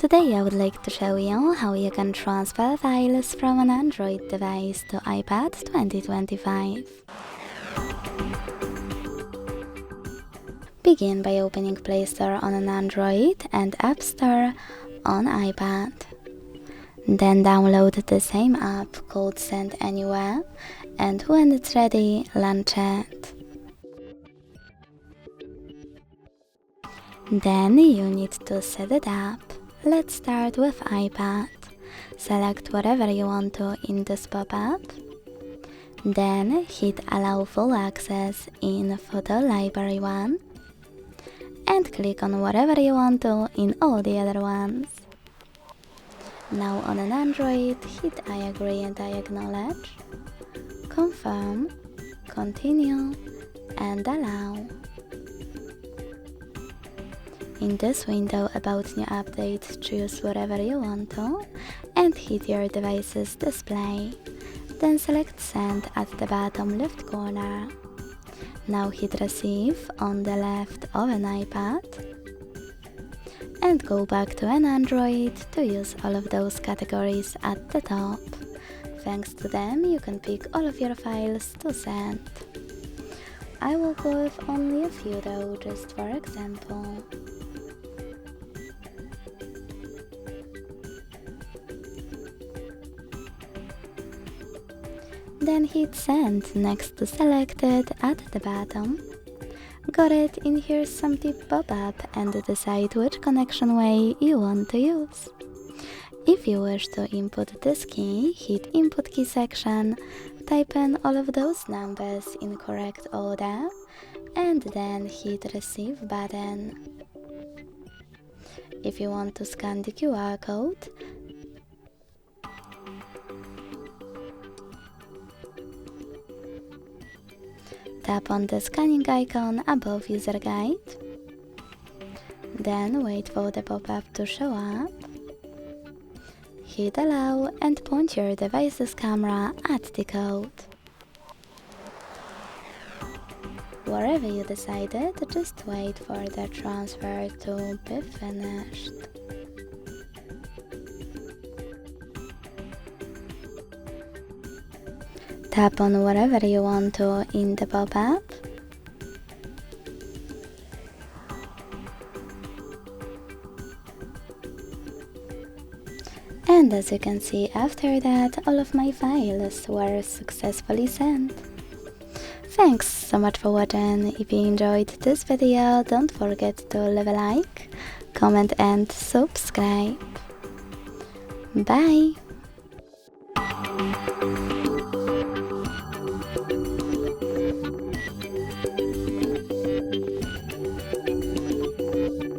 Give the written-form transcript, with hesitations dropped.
Today I would like to show you how you can transfer files from an Android device to iPad 2025. Begin by opening Play Store on an Android and App Store on iPad. Then download the same app called Send Anywhere, and when it's ready, launch it. Then you need to set it up. Let's start with iPad. Select whatever you want to in this pop-up. Then hit Allow Full Access in Photo Library 1. And click on whatever you want to in all the other ones. Now on an Android, hit I agree and I acknowledge. Confirm, continue, and allow. In this window about new updates, choose whatever you want to and hit your device's display. Then select Send at the bottom left corner. Now hit Receive on the left of an iPad and go back to an Android to use all of those categories at the top. Thanks to them, you can pick all of your files to send. I will go with only a few though, just for example. Then hit Send next to Selected at the bottom. Got it, in here's some tip pop-up and decide which connection way you want to use. If you wish to input this key, hit Input Key section, type in all of those numbers in correct order, and then hit Receive button. If you want to scan the QR code, tap on the scanning icon above User Guide. Then wait for the pop-up to show up. Hit Allow and point your device's camera at the code. Wherever you decided, just wait for the transfer to be finished. Tap on whatever you want to in the pop-up. And as you can see, after that, all of my files were successfully sent. Thanks so much for watching. If you enjoyed this video, don't forget to leave a like, comment and subscribe. Bye!